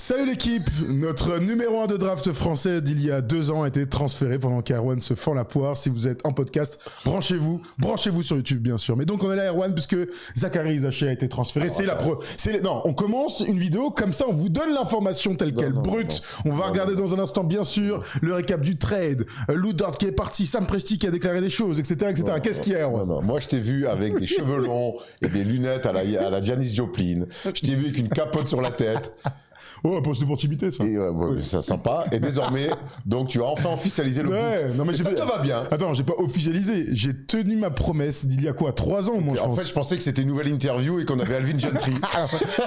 Salut l'équipe, notre numéro 1 de draft français d'il y a 2 ans a été transféré pendant qu'Erwan se fend la poire. Si vous êtes en podcast, branchez-vous sur YouTube bien sûr. Mais donc on est là Erwan puisque Zachary Isaché a été transféré. Non, on commence une vidéo comme ça, on vous donne l'information telle quelle, brute. On va regarder dans un instant bien sûr le récap du trade, Lou Dort qui est parti, Sam Presti qui a déclaré des choses, etc. Qu'est-ce qu'il y a Erwan? Moi je t'ai vu avec des cheveux longs et des lunettes à la Janis Joplin. Je t'ai vu avec une capote sur la tête. Oh, c'était pour t'imiter, ça. Et oui. C'est sympa. Et désormais, donc tu as enfin officialisé le book. Non, mais ça te va bien. Attends, j'ai pas officialisé. J'ai tenu ma promesse d'il y a quoi, 3 ans, moi, je pense. En fait, je pensais que c'était une nouvelle interview et qu'on avait Alvin Gentry.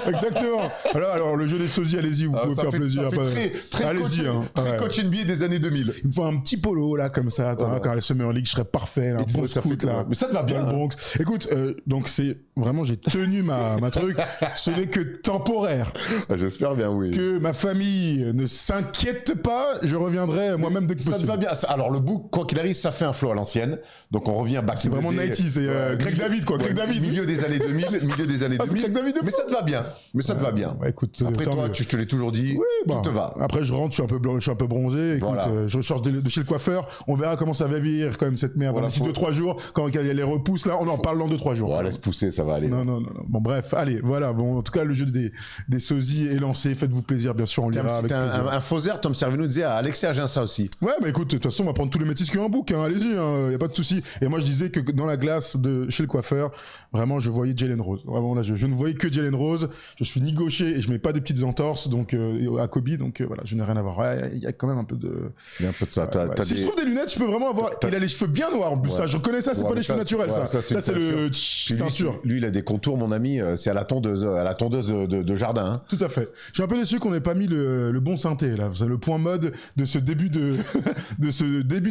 Exactement. Alors, le jeu des sosies, allez-y, vous pouvez faire plaisir. Ça fait très coach NBA des années 2000. Il me faut un petit polo, là, comme ça. Quand elle se met en ligue, je serais parfait. Là, bon scout, là. Mais ça te va bien. Le Bronx. Écoute, donc c'est vraiment, j'ai tenu ma truc. Ce n'est que temporaire. J'espère bien, oui. Que ma famille ne s'inquiète pas, je reviendrai moi-même dès que possible. Ça te va bien. Alors le book, quoi qu'il arrive, ça fait un flow à l'ancienne. Donc on revient back. C'est vraiment 90, c'est Greg David quoi, Greg David. Milieu des années 2000, Greg David mais ça te va bien. Bah, écoute, après toi, je te l'ai toujours dit, tout te va. Après je rentre, je suis un peu bronzé, écoute, je sors de chez le coiffeur, on verra comment ça va vieillir quand même cette merde. D'ici 2-3 jours, quand il y a les repousses là, on en parle dans 2-3 jours. Laisse pousser, ça va aller. Non. Bon bref, allez, voilà, bon en tout cas le jeu des sosies est lancé, faites-vous plaisir bien sûr, on lira avec plaisir. Un fausaire, Tom Servino disait à Alexis Aginsa aussi. Ouais, mais écoute, de toute façon, on va prendre tous les métis qui ont un bouc, allez-y, y a pas de souci. Et moi, je disais que dans la glace chez le coiffeur, vraiment, je voyais Jalen Rose. Vraiment, là, je ne voyais que Jalen Rose. Je suis ni gaucher et je mets pas des petites entorses, donc, à Kobe, donc, voilà, je n'ai rien à voir. Ouais, il y a quand même un peu de... Il y a un peu de ça. Si je trouve des lunettes, je peux vraiment avoir... Il a les cheveux bien noirs, en plus, ça, je reconnais ça, c'est pas les cheveux naturels, ça. Ça, c'est le teinture. Lui, il a des contours, mon ami, c'est à la tondeuse de jardin. Hein. Tout à fait. Je suis un peu déçu qu'on n'ait pas mis le bon synthé, là. C'est le point mode de ce début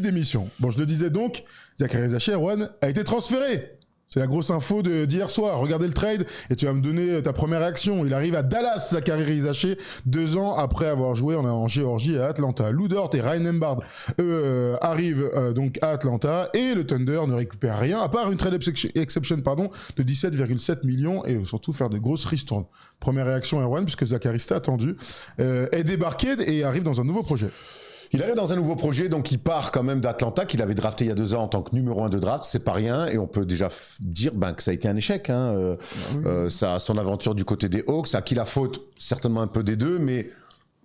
d'émission. Bon, je le disais donc, Zachary Isaché, Erwan, a été transféré. C'est la grosse info d'hier soir. Regardez le trade et tu vas me donner ta première réaction. Il arrive à Dallas, Zachary Isaché, 2 ans après avoir joué en Géorgie et à Atlanta. Lou Dort et Ryan Nembhard, arrivent donc à Atlanta et le Thunder ne récupère rien à part une trade exception de 17,7 millions et surtout faire de grosses ristournes. Première réaction, Erwan, puisque Zachary s'était attendu, est débarqué et arrive dans un nouveau projet. Il arrive dans un nouveau projet, donc il part quand même d'Atlanta, qu'il avait drafté il y a 2 ans en tant que numéro 1 de draft, c'est pas rien, et on peut déjà dire que ça a été un échec. Ça, son aventure du côté des Hawks, à qui la faute? Certainement un peu des deux, mais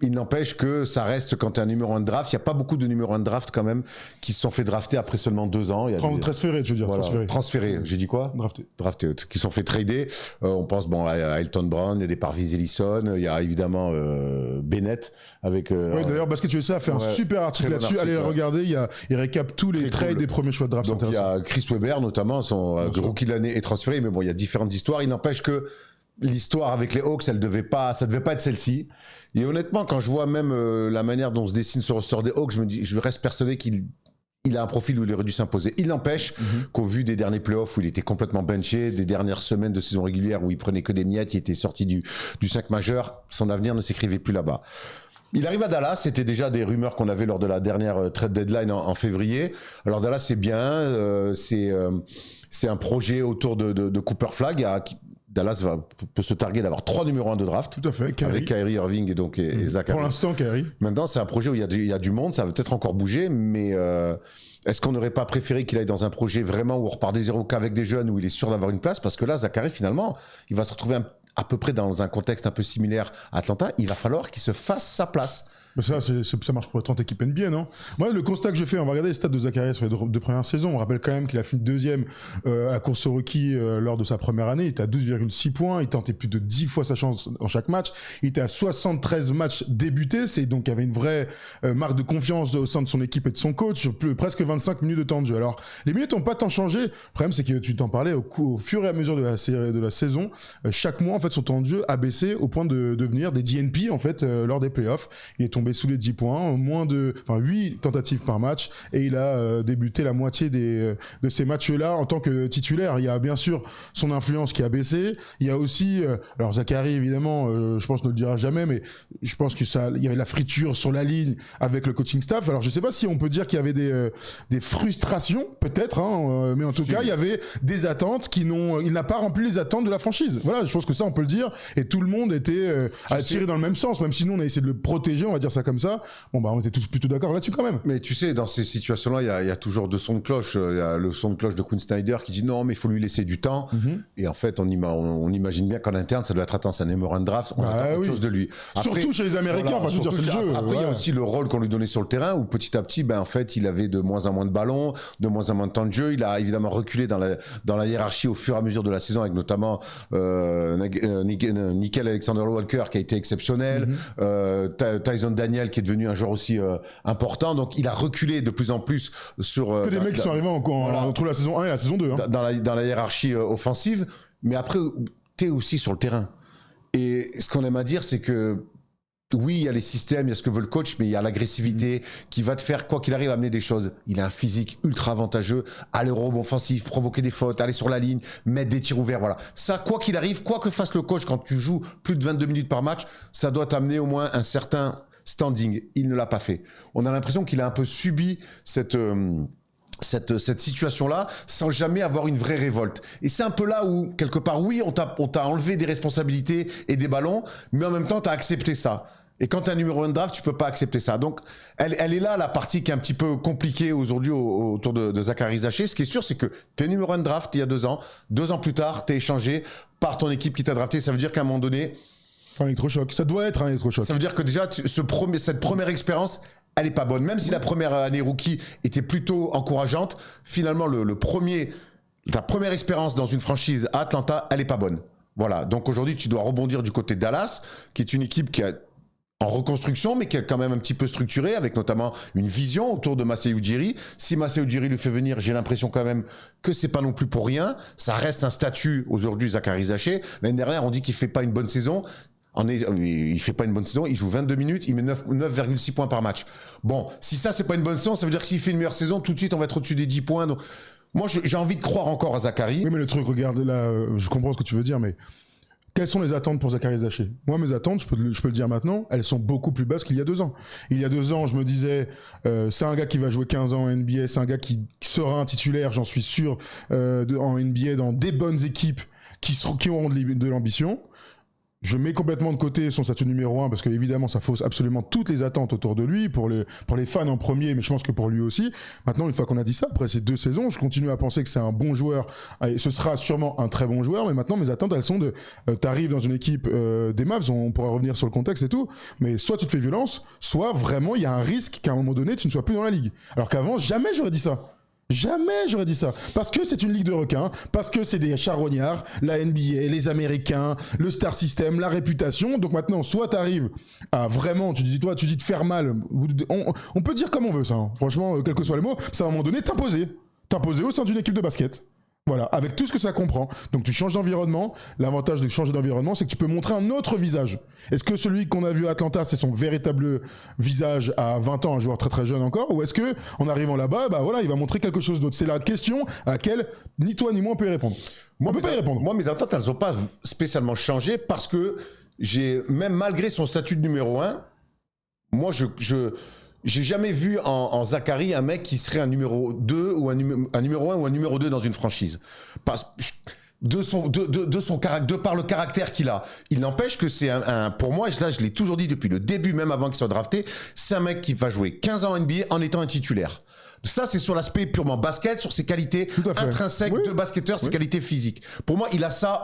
il n'empêche que ça reste quand t'es un numéro 1 de draft. Il n'y a pas beaucoup de numéro 1 de draft quand même qui se sont fait drafter après seulement 2 ans. Transféré, tu veux dire. Voilà, transféré. J'ai dit quoi? Drafté. Qui sont fait trader. On pense à Elton Brown, il y a des Parvis Ellison, il y a évidemment Bennett avec... oui, d'ailleurs, Basket USA a fait un super article là-dessus. Allez le regarder, il récap tous les trades des premiers choix de draft. Donc il y a Chris Webber notamment, son rookie de l'année est transféré, mais bon, il y a différentes histoires. Il n'empêche que l'histoire avec les Hawks, ça devait pas être celle-ci. Et honnêtement, quand je vois même la manière dont se dessine ce roster des Hawks, je reste persuadé qu'il a un profil où il aurait dû s'imposer. Il n'empêche qu'au vu des derniers playoffs où il était complètement benché, des dernières semaines de saison régulière où il prenait que des miettes, il était sorti du 5 majeur, son avenir ne s'écrivait plus là-bas. Il arrive à Dallas, c'était déjà des rumeurs qu'on avait lors de la dernière trade deadline en février. Alors Dallas, c'est bien, c'est un projet autour de Cooper Flag. Dallas peut se targuer d'avoir 3 numéros 1 de draft. Tout à fait, Kyrie. Avec Kyrie Irving et Zachary. Pour l'instant, Kyrie. Maintenant, c'est un projet où il y a du monde, ça va peut-être encore bouger, mais est-ce qu'on n'aurait pas préféré qu'il aille dans un projet vraiment où on repart des zéros qu'avec des jeunes, où il est sûr d'avoir une place? Parce que là, Zachary, finalement, il va se retrouver à peu près dans un contexte un peu similaire à Atlanta. Il va falloir qu'il se fasse sa place. Mais ça marche pour les 30 équipes NBA, non? Moi, le constat que je fais, on va regarder les stats de Zachary sur les 2 premières saisons. On rappelle quand même qu'il a fini 2e à la course au rookie lors de sa première année. Il était à 12,6 points. Il tentait plus de 10 fois sa chance dans chaque match. Il était à 73 matchs débutés. C'est donc, il y avait une vraie marque de confiance au sein de son équipe et de son coach. Presque 25 minutes de temps de jeu. Alors, les minutes n'ont pas tant changé. Le problème, c'est que tu t'en parlais au fur et à mesure de la saison. Chaque mois, en fait, son temps de jeu a baissé au point de devenir des DNP, en fait, lors des playoffs. Il est tombé sous les 10 points, 8 tentatives par match, et il a débuté la moitié de ces matchs-là en tant que titulaire. Il y a bien sûr son influence qui a baissé. Il y a aussi, alors Zachary évidemment, je pense ne le dira jamais, mais je pense que il y avait la friture sur la ligne avec le coaching staff. Alors je sais pas si on peut dire qu'il y avait des frustrations, peut-être, mais en tout cas il y avait des attentes il n'a pas rempli les attentes de la franchise. Voilà, je pense que ça on peut le dire, et tout le monde était attiré dans le même sens, même si nous on a essayé de le protéger, on va dire ça comme ça. Bon bah on était tous plutôt d'accord là-dessus quand même. Mais tu sais, dans ces situations-là, il y a toujours deux sons de cloche. Il y a le son de cloche de Quinn Snyder qui dit non, mais il faut lui laisser du temps. Et en fait, on imagine bien qu'en interne, ça doit être attends, c'est un number one draft, on attend autre chose de lui. Après, surtout chez les Américains, enfin je veux dire c'est le jeu. Après, il y a aussi le rôle qu'on lui donnait sur le terrain où petit à petit, en fait, il avait de moins en moins de ballons, de moins en moins de temps de jeu. Il a évidemment reculé dans la hiérarchie au fur et à mesure de la saison, avec notamment Nickel Alexander-Walker qui a été exceptionnel, Tyson Daniel qui est devenu un joueur aussi important. Donc il a reculé de plus en plus sur... que des mecs qui sont arrivés entre la saison 1 et la saison 2. Hein. Dans la hiérarchie offensive. Mais après, t'es aussi sur le terrain. Et ce qu'on aime à dire, c'est que oui, il y a les systèmes, il y a ce que veut le coach, mais il y a l'agressivité qui va te faire, quoi qu'il arrive, amener des choses. Il a un physique ultra avantageux, aller au rebond offensif, provoquer des fautes, aller sur la ligne, mettre des tirs ouverts, voilà. Ça, quoi qu'il arrive, quoi que fasse le coach quand tu joues plus de 22 minutes par match, ça doit t'amener au moins un certain standing. Il ne l'a pas fait. On a l'impression qu'il a un peu subi cette situation-là sans jamais avoir une vraie révolte. Et c'est un peu là où, quelque part, oui, on t'a enlevé des responsabilités et des ballons, mais en même temps, t'as accepté ça. Et quand t'es un numéro 1 de draft, tu peux pas accepter ça. Donc, elle est là, la partie qui est un petit peu compliquée aujourd'hui autour de Zachary Zaché. Ce qui est sûr, c'est que t'es numéro 1 de draft il y a 2 ans. 2 ans plus tard, t'es échangé par ton équipe qui t'a drafté. Ça veut dire qu'à un moment donné... Un électrochoc. Ça doit être un électrochoc. Ça veut dire que déjà, cette première expérience, elle est pas bonne. Même si la première année rookie était plutôt encourageante, finalement, ta première expérience dans une franchise à Atlanta, elle est pas bonne. Voilà. Donc aujourd'hui, tu dois rebondir du côté de Dallas, qui est une équipe qui est en reconstruction, mais qui est quand même un petit peu structurée, avec notamment une vision autour de Masai Ujiri. Si Masai Ujiri le fait venir, j'ai l'impression quand même que c'est pas non plus pour rien. Ça reste un statut aujourd'hui, Zachary Zaché. L'année dernière, on dit qu'il fait pas une bonne saison. Il fait pas une bonne saison, il joue 22 minutes, il met 9,6 points par match. Bon, si ça c'est pas une bonne saison, ça veut dire que s'il fait une meilleure saison, tout de suite on va être au-dessus des 10 points. Donc, moi j'ai envie de croire encore à Zachary. Oui, mais le truc, regarde là, je comprends ce que tu veux dire, mais quelles sont les attentes pour Zachary Zaché ? Moi, mes attentes, je peux le dire maintenant, elles sont beaucoup plus basses qu'il y a 2 ans. Il y a 2 ans, je me disais, c'est un gars qui va jouer 15 ans en NBA, c'est un gars qui sera un titulaire, j'en suis sûr, en NBA, dans des bonnes équipes qui auront de l'ambition. Je mets complètement de côté son statut numéro 1 parce que évidemment ça fausse absolument toutes les attentes autour de lui pour les fans en premier, mais je pense que pour lui aussi. Maintenant, une fois qu'on a dit ça, après ces 2 saisons, je continue à penser que c'est un bon joueur et ce sera sûrement un très bon joueur, mais maintenant mes attentes elles sont de t'arrives dans une équipe des Mavs, on pourra revenir sur le contexte et tout, mais soit tu te fais violence, soit vraiment il y a un risque qu'à un moment donné tu ne sois plus dans la ligue. Alors qu'avant jamais j'aurais dit ça. Jamais j'aurais dit ça. Parce que c'est une ligue de requins, parce que c'est des charognards, la NBA, les Américains, le star system, la réputation. Donc maintenant, soit t'arrives à vraiment, tu dis te faire mal. On peut dire comme on veut ça, hein. Franchement, quels que soient les mots, ça à un moment donné t'imposer au sein d'une équipe de basket. Voilà, avec tout ce que ça comprend. Donc tu changes d'environnement. L'avantage de changer d'environnement, c'est que tu peux montrer un autre visage. Est-ce que celui qu'on a vu à Atlanta, c'est son véritable visage à 20 ans, un joueur très très jeune encore, ou est-ce que en arrivant là-bas, il va montrer quelque chose d'autre? C'est la question à laquelle ni toi ni moi on peut y répondre. On peut pas y répondre. Moi, mes attentes, elles n'ont pas spécialement changé parce que même malgré son statut de numéro 1, moi j'ai jamais vu en Zachary un mec qui serait un numéro 2 ou un numéro 1 ou un numéro 2 dans une franchise. De par le caractère qu'il a. Il n'empêche que c'est pour moi, et ça je l'ai toujours dit depuis le début, même avant qu'il soit drafté, c'est un mec qui va jouer 15 ans en NBA en étant un titulaire. Ça, c'est sur l'aspect purement basket, sur ses qualités intrinsèques de basketteur, ses qualités physiques. Pour moi, il a ça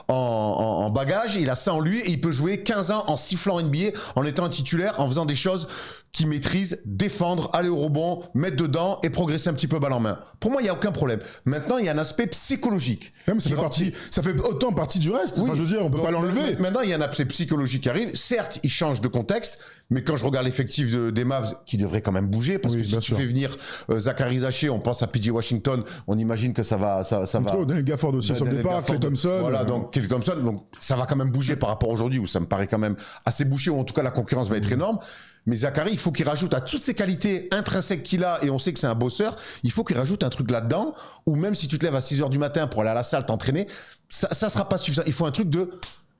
en bagage, il a ça en lui, et il peut jouer 15 ans en sifflant NBA, en étant un titulaire, en faisant des choses qu'il maîtrise, défendre, aller au rebond, mettre dedans et progresser un petit peu balle en main. Pour moi, il n'y a aucun problème. Maintenant, il y a un aspect psychologique. Ouais, mais ça fait autant partie du reste. Oui. Enfin, je veux dire, on peut pas l'enlever. Maintenant, il y a un aspect psychologique qui arrive. Certes, il change de contexte, mais quand je regarde l'effectif des Mavs, qui devrait quand même bouger, parce que si tu fais venir Zachary Zaché, on pense à PJ Washington, on imagine que ça va. Daniel Gafford aussi sur le départ, Klay Thompson. Voilà, donc Klay Thompson, donc ça va quand même bouger par rapport à aujourd'hui, où ça me paraît quand même assez bouché, ou en tout cas la concurrence va être énorme. Mais Zachary, il faut qu'il rajoute à toutes ces qualités intrinsèques qu'il a, et on sait que c'est un bosseur, il faut qu'il rajoute un truc là-dedans, où même si tu te lèves à 6h du matin pour aller à la salle t'entraîner, ça sera pas suffisant. Il faut un truc de...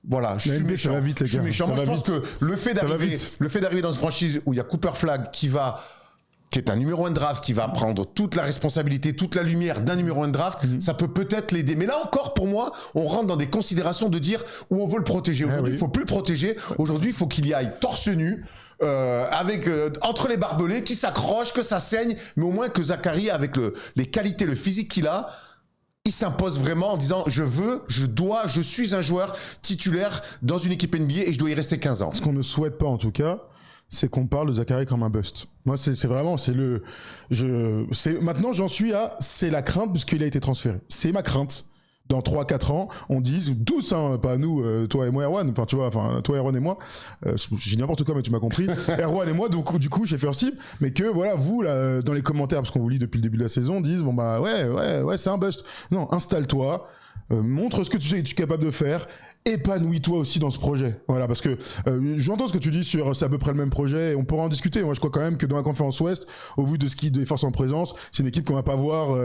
Voilà, je suis méchant. Ça va vite, les gars. Je suis méchant. Moi, je pense que le fait d'arriver dans une franchise où il y a Cooper Flagg qui va qui est un numéro 1 de draft, qui va prendre toute la responsabilité, toute la lumière d'un numéro 1 de draft, ça peut peut-être l'aider. Mais là encore, pour moi, on rentre dans des considérations de dire où on veut le protéger. Aujourd'hui, il faut plus le protéger. Aujourd'hui, il faut qu'il y aille torse nu, avec entre les barbelés, qui s'accroche, que ça saigne, mais au moins que Zachary, avec les qualités, le physique qu'il a, il s'impose vraiment en disant je suis un joueur titulaire dans une équipe NBA et je dois y rester 15 ans. Ce qu'on ne souhaite pas en tout cas, c'est qu'on parle de Zachary comme un bust. Moi, c'est vraiment, maintenant j'en suis c'est la crainte puisqu'il a été transféré. C'est ma crainte. Dans 3-4 ans, on dise, tous, hein, pas nous, toi et moi, Erwan, enfin, tu vois, toi, Erwan et moi, je dis n'importe quoi, mais tu m'as compris, Erwan et moi, donc, du coup, chez First Team, mais que, voilà, vous, là, dans les commentaires, parce qu'on vous lit depuis le début de la saison, disent, bon, bah, ouais, c'est un bust. Non, installe-toi, montre ce que tu es capable de faire, épanouis-toi aussi dans ce projet. Voilà, parce que j'entends ce que tu dis sur c'est à peu près le même projet et on pourra en discuter. Moi, je crois quand même que dans la conférence Ouest, au vu de ce qui des forces en présence, c'est une équipe qu'on va pas voir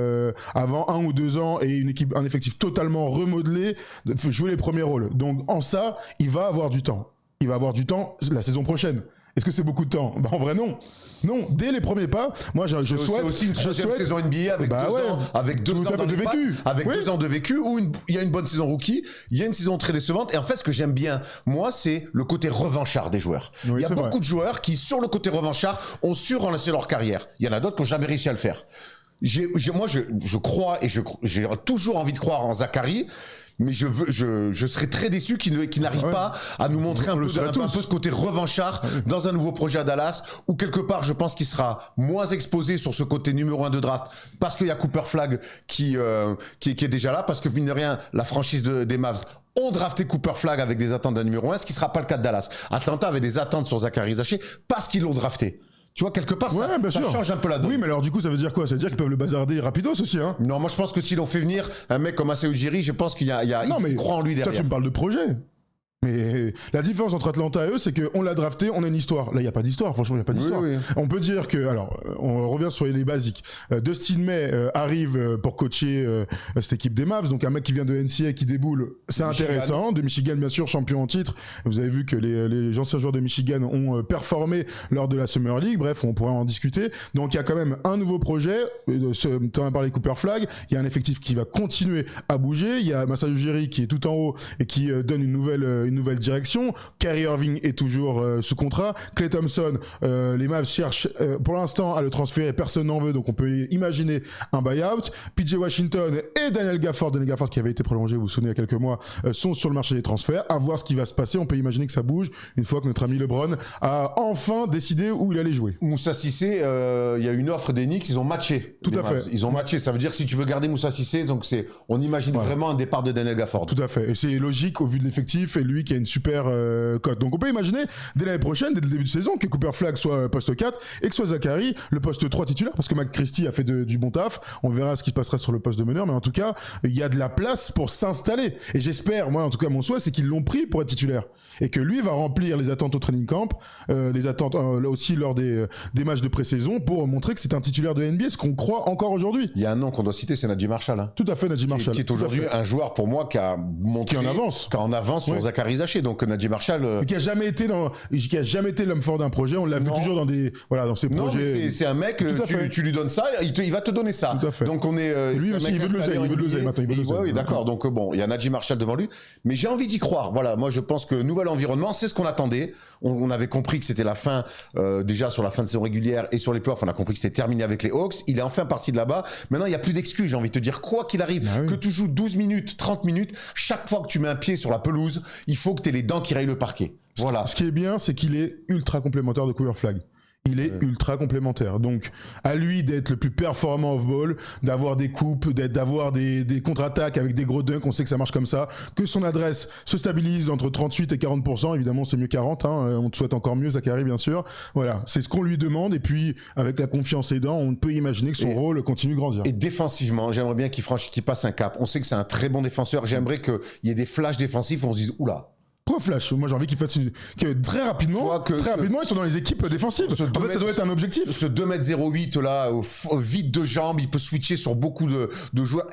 avant 1 ou 2 ans et un effectif totalement remodelé, jouer les premiers rôles. Donc en ça, il va avoir du temps. Il va avoir du temps la saison prochaine. Est-ce que c'est beaucoup de temps? Bah en vrai non. Non, dès les premiers pas, moi je souhaite aussi une troisième saison NBA avec 2 ans, avec 2 ans de vécu, avec 2 ans de vécu où il y a une bonne saison rookie, il y a une saison très décevante et en fait ce que j'aime bien moi c'est le côté revanchard des joueurs. Oui, il y a beaucoup de joueurs qui sur le côté revanchard ont su relancer leur carrière. Il y en a d'autres qui n'ont jamais réussi à le faire. Moi je crois et j'ai toujours envie de croire en Zachary. Mais je serais très déçu qu'il n'arrive pas à nous montrer un peu ce côté revanchard dans un nouveau projet à Dallas, où quelque part, je pense qu'il sera moins exposé sur ce côté numéro 1 de draft, parce qu'il y a Cooper Flagg qui est déjà là, parce que mine de rien, la franchise des Mavs ont drafté Cooper Flagg avec des attentes d'un numéro 1, ce qui sera pas le cas de Dallas. Atlanta avait des attentes sur Zachary Zaché parce qu'ils l'ont drafté. Tu vois, quelque part, ça change un peu la donne. Oui, mais alors du coup, ça veut dire quoi? Ça veut dire qu'ils peuvent le bazarder rapidos aussi, hein? Non, moi je pense que s'ils ont fait venir un mec comme Masai Ujiri, je pense qu'il croit en lui derrière. Toi, tu me parles de projet. Mais la différence entre Atlanta et eux, c'est qu'on l'a drafté, on a une histoire. Là, il n'y a pas d'histoire, franchement, il n'y a pas d'histoire. Oui. On peut dire que, alors, on revient sur les basiques. Dustin May arrive pour coacher cette équipe des Mavs, donc un mec qui vient de NCAA qui déboule, c'est intéressant. De Michigan, bien sûr, champion en titre. Vous avez vu que les anciens joueurs de Michigan ont performé lors de la Summer League. Bref, on pourrait en discuter. Donc, il y a quand même un nouveau projet. Tu en as parlé, Cooper Flagg. Il y a un effectif qui va continuer à bouger. Il y a Masai Ujiri qui est tout en haut et qui donne une nouvelle direction. Kyrie Irving est toujours sous contrat. Klay Thompson, les Mavs cherchent pour l'instant à le transférer, personne n'en veut, donc on peut imaginer un buyout. PJ Washington et Daniel Gafford qui avait été prolongé, vous vous souvenez, il y a quelques mois, sont sur le marché des transferts. À voir ce qui va se passer. On peut imaginer que ça bouge une fois que notre ami LeBron a enfin décidé où il allait jouer. Moussa Cissé, il y a une offre des Knicks, ils ont matché. Tout à fait. Ils ont matché. Ça veut dire que si tu veux garder Moussa Cissé, donc on imagine vraiment un départ de Daniel Gafford. Tout à fait. Et c'est logique au vu de l'effectif et lui qui a une super cote. Donc on peut imaginer dès l'année prochaine, dès le début de saison, que Cooper Flagg soit poste 4 et que soit Zachary le poste 3 titulaire, parce que McChristy a fait du bon taf. On verra ce qui se passera sur le poste de meneur, mais en tout cas, il y a de la place pour s'installer. Et j'espère, moi en tout cas mon souhait, c'est qu'ils l'ont pris pour être titulaire. Et que lui va remplir les attentes au training camp, les attentes aussi lors des matchs de pré-saison pour montrer que c'est un titulaire de NBA, ce qu'on croit encore aujourd'hui. Il y a un nom qu'on doit citer, c'est Naji Marshall. Hein. Tout à fait, Naji Marshall. Qui est aujourd'hui un joueur pour moi qui a montré... Qui en avance sur Zachary Zaché. Donc Naji Marshall... Qui a jamais été l'homme fort d'un projet. On l'a vu toujours dans ses projets. C'est un mec, tu lui donnes ça, il va te donner ça. Tout à fait. Donc on est... Lui aussi, il veut de l'oseille maintenant. Oui, d'accord. Donc bon, il y a Naji Marshall devant lui. Mais j'ai envie d'y croire. Voilà, moi je pense que nouvel environnement, c'est ce qu'on attendait. On avait compris que c'était la fin, déjà sur la fin de saison régulière et sur les playoffs, on a compris que c'était terminé avec les Hawks. Il est enfin parti de là-bas. Maintenant, il n'y a plus d'excuses, j'ai envie de te dire. Quoi qu'il arrive, que tu joues 12 minutes, 30 minutes, chaque fois que tu mets un pied sur la pelouse, il faut que tu aies les dents qui rayent le parquet. Voilà. Ce qui est bien, c'est qu'il est ultra complémentaire de Cooper Flagg. Il est ultra complémentaire. Donc, à lui d'être le plus performant off-ball, d'avoir des coupes, d'avoir des contre-attaques avec des gros dunks, on sait que ça marche comme ça, que son adresse se stabilise entre 38 et 40%, évidemment c'est mieux 40, hein, on te souhaite encore mieux Zachary bien sûr. Voilà, c'est ce qu'on lui demande et puis avec la confiance aidant, on peut imaginer que son rôle continue de grandir. Et défensivement, j'aimerais bien qu'il passe un cap. On sait que c'est un très bon défenseur, j'aimerais qu'il y ait des flashs défensifs où on se dise oula. quoi Flash? Moi j'ai envie qu'il fasse que très rapidement ils sont dans les équipes défensives. En fait ça doit être un objectif. Ce 2m08 là, vide de jambes, il peut switcher sur beaucoup de joueurs.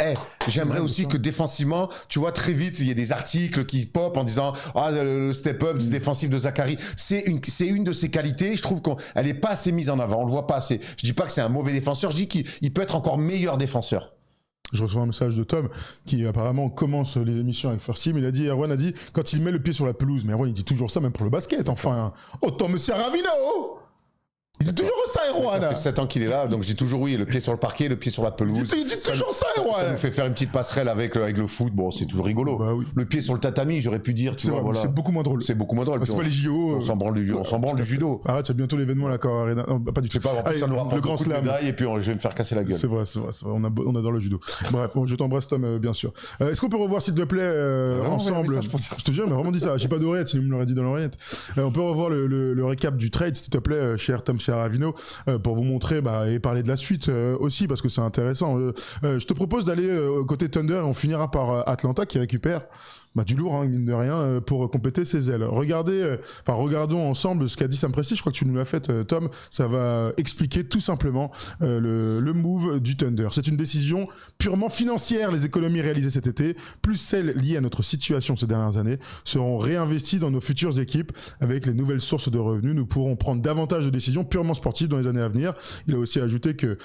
J'aimerais aussi que défensivement, tu vois, très vite, il y ait des articles qui pop en disant le step-up défensif de Zachary. C'est une de ses qualités. Je trouve qu'elle est pas assez mise en avant. On le voit pas assez. Je dis pas que c'est un mauvais défenseur. Je dis qu'il peut être encore meilleur défenseur. Je reçois un message de Tom qui apparemment commence les émissions avec First Team. Erwan a dit quand il met le pied sur la pelouse. Mais Erwan il dit toujours ça même pour le basket. Enfin, Tom Monsieur Ravino. Il dit toujours ça, Erwan. Ça fait 7 ans qu'il est là, donc je dis toujours oui, le pied sur le parquet, le pied sur la pelouse. Il dit toujours ça, Erwan. Ça nous fait faire une petite passerelle avec le foot. Bon, c'est toujours rigolo. Bah oui. Le pied sur le tatami, j'aurais pu dire, tu vois, voilà. C'est beaucoup moins drôle. C'est beaucoup moins drôle. C'est pas les JO. On s'en branle du judo. Arrête, il y a bientôt l'événement à la Core Arena. Non, pas du tout. C'est pas grave, ça nous rapporte le grand slam. Et puis je vais me faire casser la gueule. C'est vrai. On adore le judo. Bref, je t'embrasse, Tom, bien sûr. Est-ce qu'on peut revoir, s'il te plaît, ensemble? Je te jure, mais vraiment dit ça. J'ai pas d'oreillette, sinon il me l'aurait dit dans l'oreillette. On peut revoir le récap du trade, s'il te plaît, cher Tom Serravino, pour vous montrer et parler de la suite aussi parce que c'est intéressant. Je te propose d'aller côté Thunder et on finira par Atlanta qui récupère du lourd, hein, mine de rien, pour compléter ses ailes. Regardons ensemble ce qu'a dit Sam Presti. Je crois que tu nous l'as fait, Tom. Ça va expliquer tout simplement le move du Thunder. C'est une décision purement financière. Les économies réalisées cet été, plus celles liées à notre situation ces dernières années, seront réinvesties dans nos futures équipes. Avec les nouvelles sources de revenus, nous pourrons prendre davantage de décisions purement sportives dans les années à venir. Il a aussi ajouté que,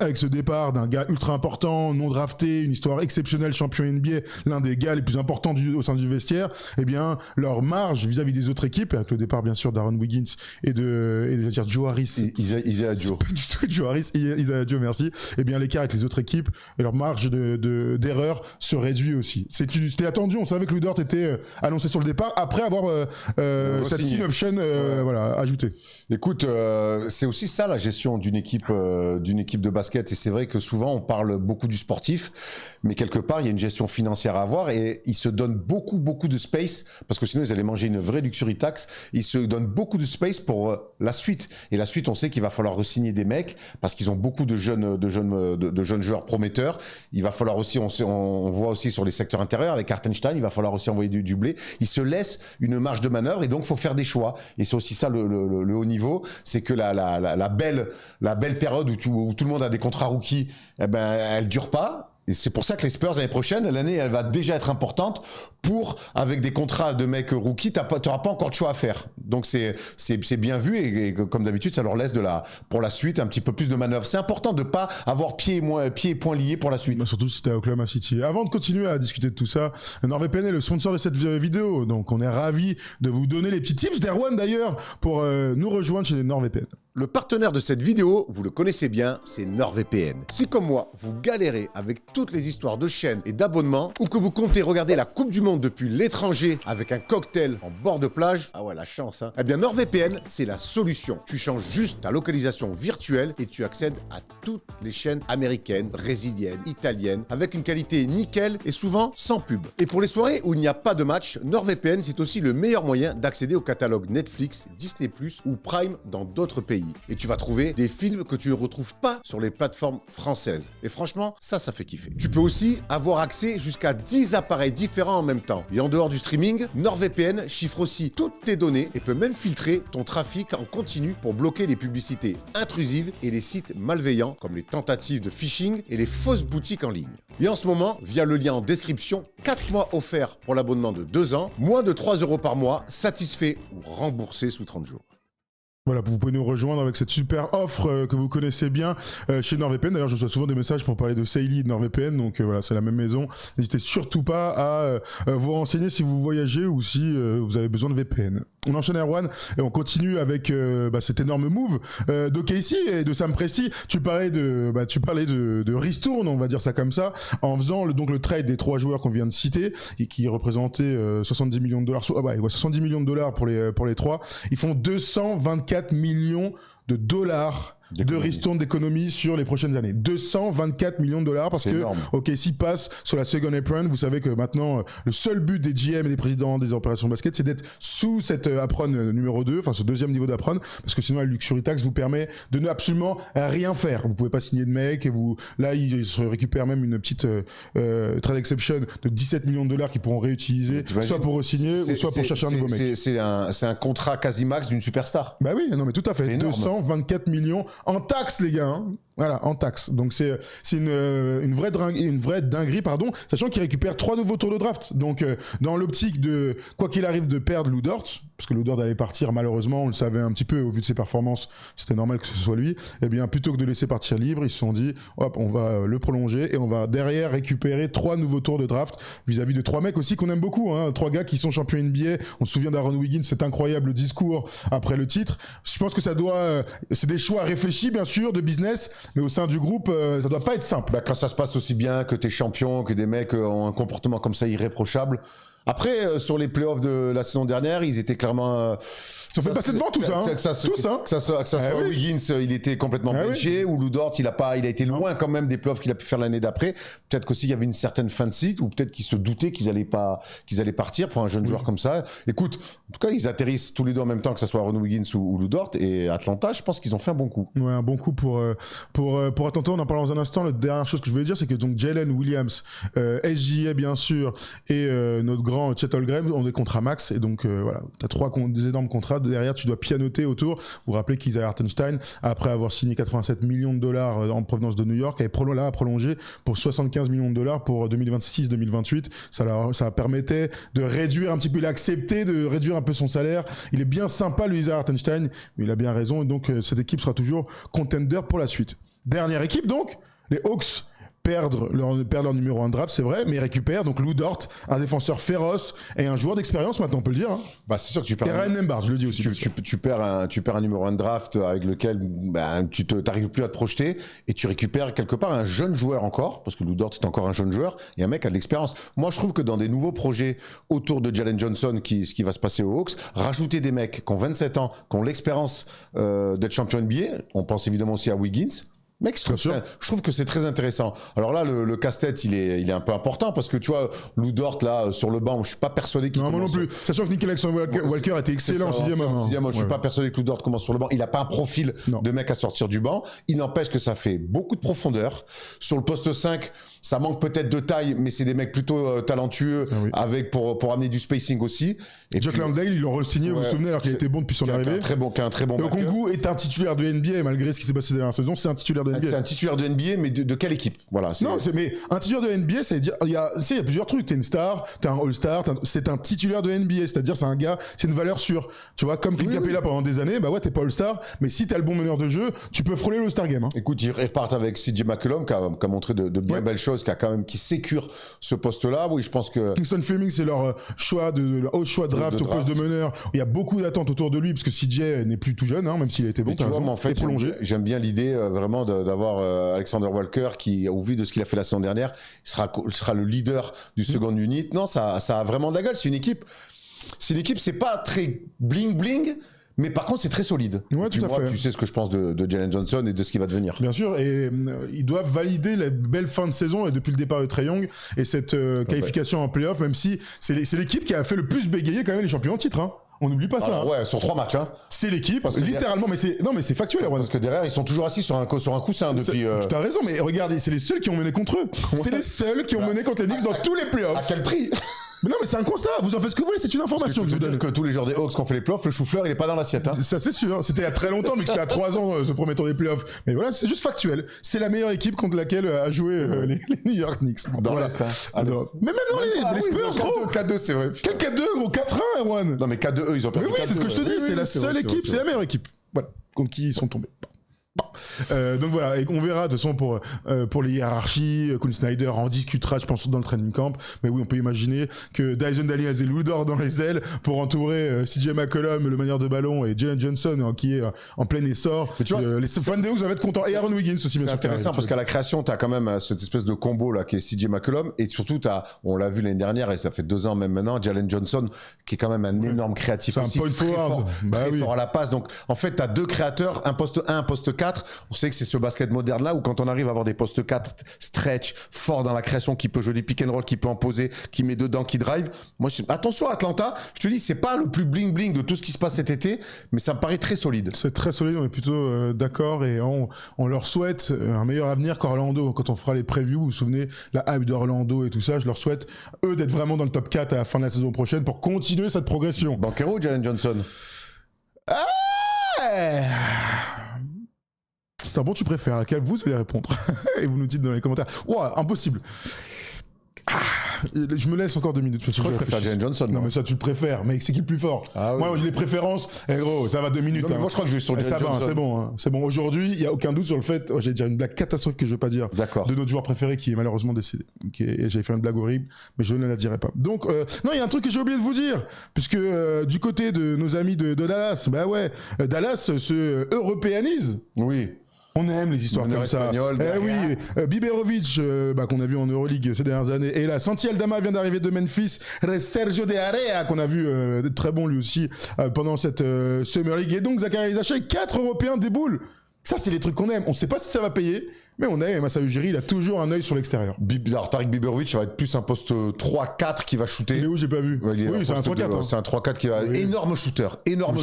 avec ce départ d'un gars ultra important, non drafté, une histoire exceptionnelle, champion NBA, l'un des gars les plus importants au sein du vestiaire, eh bien, leur marge vis-à-vis des autres équipes, avec le départ, bien sûr, d'Aaron Wiggins et Joe Harris. Isaiah Joe. Pas du tout Joe Harris, Isaiah Joe, merci. Eh bien, l'écart avec les autres équipes et leur marge d'erreur se réduit aussi. C'était attendu, on savait que Ludort était annoncé sur le départ après avoir cette team option, ajoutée. Écoute, c'est aussi ça la gestion d'une équipe de basket, et c'est vrai que souvent on parle beaucoup du sportif, mais quelque part il y a une gestion financière à avoir et ils se donnent beaucoup de space parce que sinon ils allaient manger une vraie luxury tax. Ils se donnent beaucoup de space pour la suite, et la suite on sait qu'il va falloir re-signer des mecs parce qu'ils ont beaucoup de jeunes joueurs prometteurs. Il va falloir aussi, on voit aussi sur les secteurs intérieurs avec Hartenstein, il va falloir aussi envoyer du blé. Ils se laissent une marge de manœuvre et donc faut faire des choix, et c'est aussi ça le haut niveau, c'est que la belle période où tout le monde a des contrats rookies, elle dure pas. Et c'est pour ça que les Spurs l'année prochaine, l'année elle va déjà être importante avec des contrats de mecs rookies, t'auras pas encore de choix à faire. Donc c'est bien vu, et comme d'habitude ça leur laisse pour la suite un petit peu plus de manœuvre. C'est important de pas avoir pieds et poings liés pour la suite. Surtout si t'es à Oklahoma City. Avant de continuer à discuter de tout ça, NordVPN est le sponsor de cette vidéo, donc on est ravis de vous donner les petits tips d'Erwan d'ailleurs pour nous rejoindre chez NordVPN. Le partenaire de cette vidéo, vous le connaissez bien, c'est NordVPN. Si comme moi, vous galérez avec toutes les histoires de chaînes et d'abonnements, ou que vous comptez regarder la Coupe du Monde depuis l'étranger avec un cocktail en bord de plage, ah ouais, la chance, hein. Eh bien NordVPN, c'est la solution. Tu changes juste ta localisation virtuelle et tu accèdes à toutes les chaînes américaines, brésiliennes, italiennes, avec une qualité nickel et souvent sans pub. Et pour les soirées où il n'y a pas de match, NordVPN, c'est aussi le meilleur moyen d'accéder au catalogue Netflix, Disney+, ou Prime dans d'autres pays. Et tu vas trouver des films que tu ne retrouves pas sur les plateformes françaises. Et franchement, ça fait kiffer. Tu peux aussi avoir accès jusqu'à 10 appareils différents en même temps. Et en dehors du streaming, NordVPN chiffre aussi toutes tes données et peut même filtrer ton trafic en continu pour bloquer les publicités intrusives et les sites malveillants comme les tentatives de phishing et les fausses boutiques en ligne. Et en ce moment, via le lien en description, 4 mois offerts pour l'abonnement de 2 ans, moins de 3 € par mois, satisfait ou remboursé sous 30 jours. Voilà, vous pouvez nous rejoindre avec cette super offre que vous connaissez bien chez NordVPN. D'ailleurs, je reçois souvent des messages pour parler de Seili et de NordVPN, donc voilà, c'est la même maison. N'hésitez surtout pas à vous renseigner si vous voyagez ou si vous avez besoin de VPN. On enchaîne Erwan et on continue avec cet énorme move de Casey et de Sam Presti. Tu parlais de ristourne, on va dire ça comme ça, en faisant le trade des 3 joueurs qu'on vient de citer et qui représentaient 70 millions de dollars. 70 millions de dollars pour les 3. Ils font 224 millions de dollars de ristourne d'économie sur les prochaines années. 224 millions de dollars parce que OKC passe sur la second apron. Vous savez que maintenant, le seul but des GM et des présidents des opérations de basket, c'est d'être sous cette apron numéro 2, enfin ce deuxième niveau d'apron, parce que sinon la luxury tax vous permet de ne absolument rien faire. Vous pouvez pas signer de mec, et vous, là, ils se récupèrent même une petite trade exception de 17 millions de dollars qu'ils pourront réutiliser, soit pour re-signer, ou soit pour chercher un nouveau mec. C'est un contrat quasi max d'une superstar. Bah oui, non mais tout à fait. 224 millions en taxes, les gars. Hein. Voilà, en taxes. Donc c'est une vraie dinguerie, pardon, sachant qu'il récupère 3 nouveaux tours de draft. Donc dans l'optique de, quoi qu'il arrive, de perdre Lou Dort, parce que Lou Dort allait partir malheureusement, on le savait un petit peu au vu de ses performances, c'était normal que ce soit lui, et bien plutôt que de laisser partir libre, ils se sont dit, hop, on va le prolonger et on va derrière récupérer 3 nouveaux tours de draft vis-à-vis de 3 mecs aussi qu'on aime beaucoup, hein, 3 gars qui sont champions NBA. On se souvient d'Aaron Wiggins, cet incroyable discours après le titre. Je pense que ça doit, c'est des choix réfléchis bien sûr, de business, mais au sein du groupe, ça doit pas être simple. Bah, quand ça se passe aussi bien, que t'es champion, que des mecs ont un comportement comme ça irréprochable. Après, sur les playoffs de la saison dernière, ils étaient clairement... Ils ont fait passer devant tous, hein. Que ça soit Wiggins, il était complètement benché, ou Lou Dort, il a été loin quand même des playoffs qu'il a pu faire l'année d'après. Peut-être qu'aussi il y avait une certaine fin de cycle, ou peut-être qu'ils se doutaient qu'ils allaient partir pour un jeune joueur comme ça. Écoute, en tout cas, ils atterrissent tous les deux en même temps, que ça soit Aaron Wiggins ou Lou Dort, et Atlanta, je pense qu'ils ont fait un bon coup. Ouais, un bon coup pour Atlanta. On en parle dans un instant. La dernière chose que je voulais dire, c'est que donc Jalen Williams, SGA bien sûr, et notre grand Chet Holmgren ont des contrats max, et donc voilà, t'as des énormes contrats. Derrière, tu dois pianoter autour. Vous vous rappelez qu'Isaiah Hartenstein, après avoir signé 87 millions de dollars en provenance de New York, avait prolongé pour 75 millions de dollars pour 2026-2028. Ça permettait de réduire un petit peu, il a accepté de réduire un peu son salaire. Il est bien sympa, lui, Isaiah Hartenstein, mais il a bien raison, et donc cette équipe sera toujours contender pour la suite. Dernière équipe donc, les Hawks perdent leur numéro 1 draft, c'est vrai, mais ils récupèrent donc Lou Dort, un défenseur féroce et un joueur d'expérience maintenant, on peut le dire. Hein. Bah, c'est sûr que tu perds. Et Ryan Nembhard, je le dis aussi. Tu perds un numéro 1 de draft avec lequel tu t'arrives plus à te projeter, et tu récupères quelque part un jeune joueur encore, parce que Lou Dort est encore un jeune joueur, et un mec a de l'expérience. Moi, je trouve que dans des nouveaux projets autour de Jalen Johnson, ce qui va se passer aux Hawks, rajouter des mecs qui ont 27 ans, qui ont l'expérience d'être champion NBA, on pense évidemment aussi à Wiggins. Mec, je trouve que c'est très intéressant. Alors là, le casse-tête, il est un peu important, parce que tu vois, Lou Dort, là, sur le banc, je suis pas persuadé qu'il commence. Non, moi non plus. Sachant que Nickel Alexander-Walker était excellent en 6e. Je suis pas persuadé que Lou Dort commence sur le banc. Il a pas un profil de mec à sortir du banc. Il n'empêche que ça fait beaucoup de profondeur. Sur le poste 5, ça manque peut-être de taille, mais c'est des mecs plutôt talentueux, avec pour amener du spacing aussi. Et Jack Landale, ils l'ont re-signé, vous vous souvenez, alors qu'il était bon depuis son arrivée. Un très bon. Et Okongwu est un titulaire de NBA, malgré ce qui s'est passé dans la saison, c'est un titulaire de NBA. C'est un titulaire de NBA, mais de quelle équipe? Voilà. Mais un titulaire de NBA, c'est dire, il y a plusieurs trucs. T'es une star, t'es un all-star, c'est un titulaire de NBA, c'est-à-dire c'est un gars, c'est une valeur sûre. Tu vois, comme Clint Capella pendant des années, bah ouais, t'es pas all-star, mais si t'as le bon meneur de jeu, tu peux frôler l'all-star game. Hein. Écoute, ils repartent avec CJ McCollum, qui a montré de bien belles choses, qui sécure ce poste-là. Oui, je pense que Kingston Fleming, c'est leur choix leur haut choix de draft au poste de meneur. Il y a beaucoup d'attentes autour de lui, parce que CJ n'est plus tout jeune, hein, même s'il a été bon. Tu vois, mais en fait, j'aime bien l'idée vraiment d'avoir Alexander Walker, qui, au vu de ce qu'il a fait la saison dernière, sera le leader du second unit. Non, ça a vraiment de la gueule. C'est une équipe, c'est pas très bling bling, mais par contre, c'est très solide. Ouais, tout à fait. Tu sais ce que je pense de Jalen Johnson et de ce qui va devenir. Bien sûr, et ils doivent valider la belle fin de saison, et depuis le départ de Trae Young, et cette qualification en playoff, même si c'est l'équipe qui a fait le plus bégayer quand même les champions en titre. Hein. On n'oublie pas ça. Ouais, sur 3 matchs. Hein. C'est l'équipe, littéralement, mais c'est factuel. Parce que derrière, ils sont toujours assis sur un coussin depuis. T'as raison, mais regarde, c'est les seuls qui ont mené contre eux. C'est les seuls qui ont mené contre les Knicks dans tous les playoffs. À quel prix? Mais non, mais c'est un constat, vous en faites ce que vous voulez, c'est une information que je vous donne. Que tous les joueurs des Hawks qui ont fait les playoffs, le chou-fleur, il est pas dans l'assiette. Hein. Ça, c'est sûr. C'était il y a très longtemps, mais c'était à 3 ans, ce premier tour des playoffs. Mais voilà, c'est juste factuel. C'est la meilleure équipe contre laquelle a joué les New York Knicks. Dans l'Est, hein. Mais même dans les Spurs, gros. 4-2, c'est vrai. Quel 4-2, gros? 4-1, Erwan. Non, mais 4-2, eux, ils ont perdu. Mais oui, c'est ce que je te dis, c'est la seule équipe, c'est la meilleure équipe. Voilà, contre qui ils sont tombés. Donc voilà, et on verra de toute façon pour les hiérarchies, Quinn Snyder en discutera, je pense, dans le training camp. Mais oui, on peut imaginer que Dyson Dali a Lou Dort dans les ailes pour entourer CJ McCollum, le manière de ballon, et Jalen Johnson qui est en plein essor. Mais tu vois, les fans des Hawks doivent être contents. Et Aaron Wiggins aussi, bien sûr. C'est intéressant parce qu'à la création, t'as quand même cette espèce de combo là qui est CJ McCollum, et surtout on l'a vu l'année dernière et ça fait 2 ans même maintenant, Jalen Johnson qui est quand même un énorme créatif aussi, très fort à la passe. Donc en fait, t'as 2 créateurs, un poste 1, un poste 4. On sait que c'est ce basket moderne là où quand on arrive à avoir des postes 4 stretch, fort dans la création, qui peut jouer des pick and roll, qui peut en poser, qui met dedans, qui drive. Moi, attention à Atlanta, je te dis, c'est pas le plus bling bling de tout ce qui se passe cet été, mais ça me paraît très solide. C'est très solide, on est plutôt d'accord, et on leur souhaite un meilleur avenir qu'Orlando. Quand on fera les previews, vous vous souvenez, la hype d'Orlando et tout ça, je leur souhaite, eux, d'être vraiment dans le top 4 à la fin de la saison prochaine pour continuer cette progression. Banchero ou Jalen Johnson? C'est un bon tu préfères, à laquelle vous allez répondre. Et vous nous dites dans les commentaires. Ouah, impossible. Je me laisse encore 2 minutes. Je crois que je préfère Jalen Johnson. Non, mais ça, tu le préfères. Mais c'est qui le plus fort? Ah, oui. Moi, j'ai les préférences. Eh gros, ça va 2 minutes. Non, moi, je crois que je vais sur Jalen Johnson. C'est bon. Hein. C'est bon. Aujourd'hui, il n'y a aucun doute sur le fait. J'ai déjà une blague catastrophique que je ne veux pas dire. D'accord. De notre joueur préféré qui est malheureusement décédé. J'ai fait une blague horrible, mais je ne la dirai pas. Donc, non, il y a un truc que j'ai oublié de vous dire. Puisque du côté de nos amis de Dallas, bah ouais, Dallas se européanise. Oui. On aime les histoires comme ça. Oui, Biberovic, qu'on a vu en Euroleague ces dernières années. Et là, Santi Aldama vient d'arriver de Memphis. Sergio De Area, qu'on a vu très bon lui aussi pendant cette Summer League. Et donc, Zachary Zaché, 4 Européens déboulent. Ça, c'est les trucs qu'on aime. On sait pas si ça va payer, mais on aime. Massa Ujiri, il a toujours un œil sur l'extérieur. Alors, Tariq Biberovic, ça va être plus un poste 3-4 qui va shooter. Il est où, j'ai pas vu. Ouais, oui, c'est un 3-4. C'est un 3-4 qui va. Oui. Énorme shooter.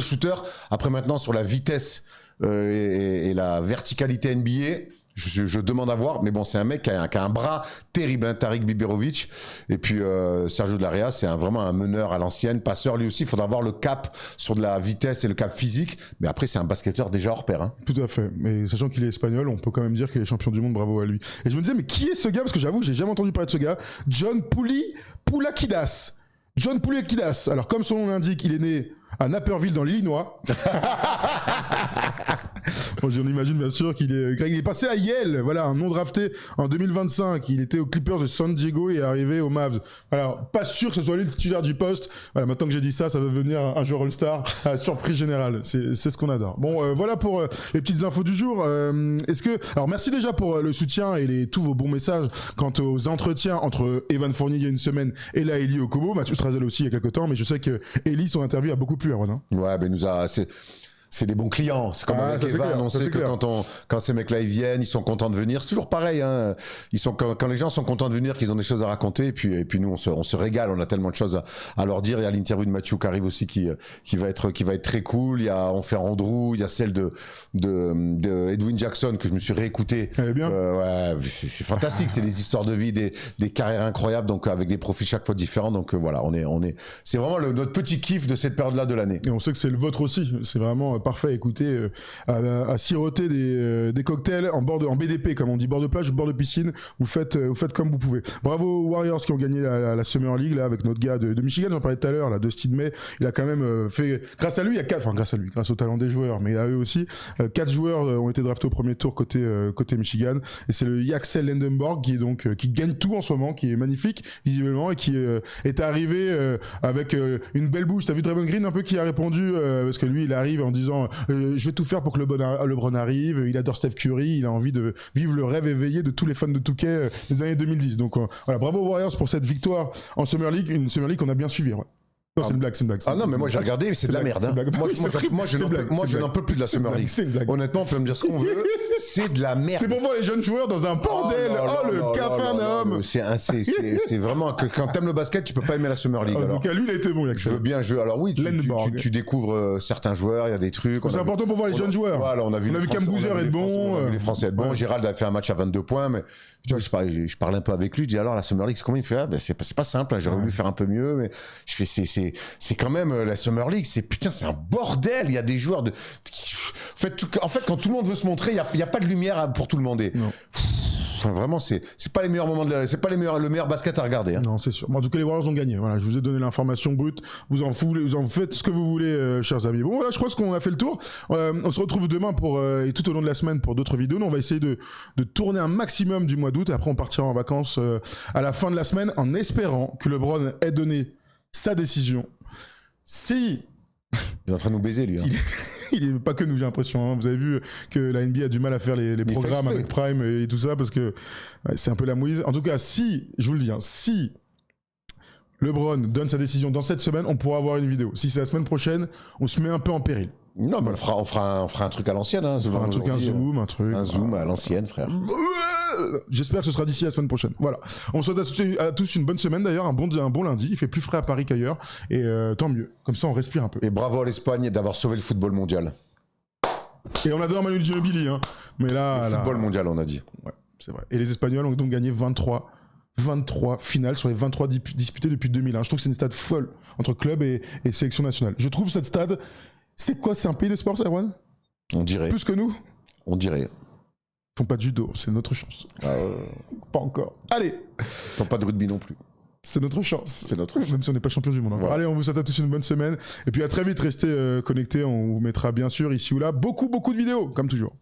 Shooter. Après, maintenant, sur la vitesse et la verticalité NBA, je demande à voir, mais bon, c'est un mec qui a un bras terrible, hein, Tariq Biberovic. Et puis Sergio De Area, c'est vraiment un meneur à l'ancienne, passeur lui aussi. Il faudra avoir le cap sur de la vitesse et le cap physique. Mais après, c'est un basketteur déjà hors pair. Hein. Tout à fait. Mais sachant qu'il est espagnol, on peut quand même dire qu'il est champion du monde. Bravo à lui. Et je me disais, mais qui est ce gars? Parce que j'avoue, j'ai jamais entendu parler de ce gars. John Poulakidas. John Poulakidas. Alors, comme son nom l'indique, il est né à Naperville dans l'Illinois. Bon, j'en imagine bien sûr qu'il est passé à Yale, voilà, un non drafté en 2025. Il était aux Clippers de San Diego et est arrivé aux Mavs. Voilà, pas sûr que ce soit lui le titulaire du poste. Voilà, maintenant que j'ai dit ça, ça va devenir un joueur All-Star à surprise générale. C'est ce qu'on adore. Bon, voilà pour les petites infos du jour. Alors merci déjà pour le soutien et tous vos bons messages quant aux entretiens entre Evan Fournier il y a une semaine et là Eli Okobo, Mathieu Strazel aussi il y a quelques temps, mais je sais que Eli son interview a beaucoup plu, Aaron. Hein. Ouais, ben c'est des bons clients. C'est comme avec Evan, on sait que quand ces mecs-là ils viennent, ils sont contents de venir. C'est toujours pareil, hein. Quand les gens sont contents de venir, qu'ils ont des choses à raconter, et puis nous on se régale. On a tellement de choses à leur dire. Il y a l'interview de Mathieu qui arrive aussi qui va être très cool. Il y a on fait Andrew, il y a celle de Edwin Jackson que je me suis réécouté. Elle est bien. Ouais, c'est fantastique. C'est des histoires de vie, des carrières incroyables, donc avec des profils chaque fois différents. Donc voilà, c'est vraiment notre petit kiff de cette période-là de l'année. Et on sait que c'est le vôtre aussi. C'est vraiment parfait à écouter, à siroter des cocktails en BDP, comme on dit, bord de plage, bord de piscine. Vous faites comme vous pouvez. Bravo aux Warriors qui ont gagné la Summer League là avec notre gars de Michigan, j'en parlais tout à l'heure, là, Dustin May. Il a quand même fait, grâce au talent des joueurs, mais à eux aussi, 4 joueurs ont été draftés au premier tour côté Michigan. Et c'est le Yaxel Lendenborg qui gagne tout en ce moment, qui est magnifique visiblement et qui est arrivé avec une belle bouche. T'as vu Draymond Green un peu qui a répondu parce que lui il arrive en disant je vais tout faire pour que LeBron arrive. Il adore Steph Curry, il a envie de vivre le rêve éveillé de tous les fans de 2K des années 2010. Donc voilà, bravo aux Warriors pour cette victoire en Summer League, une Summer League qu'on a bien suivi. Ouais. Non, c'est une blague. Ah non, mais moi j'ai regardé, c'est de la merde. Hein. Moi je n'en peux plus de la Summer League. Honnêtement, on peut me dire ce qu'on veut, c'est de la merde. C'est pour voir les jeunes joueurs dans un bordel. Le Capharnaüm. C'est vraiment que quand t'aimes le basket, tu peux pas aimer la Summer League. En tout cas, lui, il a été bon. Je veux bien jouer. Alors oui, tu découvres certains joueurs, il y a des trucs. C'est important pour voir les jeunes joueurs. Voilà, on a vu Cam Boozer être bon. On a vu les Français être bons. Gérald a fait un match à 22 points, mais tu vois, je parlais un peu avec lui. Je dis alors la Summer League, c'est combien? Il fait c'est pas simple. J'aurais voulu faire un peu mieux, mais je fais c'est quand même la Summer League, c'est un bordel. Il y a des joueurs en fait, quand tout le monde veut se montrer, il y a pas de lumière pour tout le monde. Enfin, vraiment, c'est pas les meilleurs moments c'est pas le meilleur basket à regarder. Hein. Non, c'est sûr. Bon, en tout cas, les Warriors ont gagné. Voilà, je vous ai donné l'information brute. Vous en faites ce que vous voulez, chers amis. Bon, voilà, je pense qu'on a fait le tour. On se retrouve demain et tout au long de la semaine pour d'autres vidéos. Nous, on va essayer de tourner un maximum du mois d'août. Et après, on partira en vacances à la fin de la semaine en espérant que LeBron ait donné sa décision. Si il est en train de nous baiser, lui. Hein. Il est pas que nous, j'ai l'impression. Hein. Vous avez vu que la NBA a du mal à faire les programmes avec Prime et tout ça parce que c'est un peu la mouise. En tout cas, si, je vous le dis, hein, si LeBron donne sa décision dans cette semaine, on pourra avoir une vidéo. Si c'est la semaine prochaine, on se met un peu en péril. Non, mais on fera un truc à l'ancienne. Hein, un zoom, un truc. Un zoom à l'ancienne, frère. J'espère que ce sera d'ici la semaine prochaine. Voilà. On souhaite à tous une bonne semaine d'ailleurs, un bon lundi. Il fait plus frais à Paris qu'ailleurs. Et tant mieux. Comme ça, on respire un peu. Et bravo à l'Espagne d'avoir sauvé le football mondial. Et on adore Manu Ginobili, hein. Mais là. Le football mondial, on a dit. Ouais, c'est vrai. Et les Espagnols ont donc gagné 23 finales sur les 23 disputées depuis 2001. Je trouve que c'est une stade folle entre club et sélection nationale. Je trouve cette stade. C'est quoi, c'est un pays de sport, ça, Erwan ? On dirait. Plus que nous ? On dirait. Ils font pas de judo, c'est notre chance. Pas encore. Allez. Ils font pas de rugby non plus. C'est notre chance. C'est notre chance. Même si on n'est pas champion du monde. Voilà. Allez, on vous souhaite à tous une bonne semaine. Et puis à très vite, restez connectés. On vous mettra bien sûr ici ou là beaucoup de vidéos, comme toujours.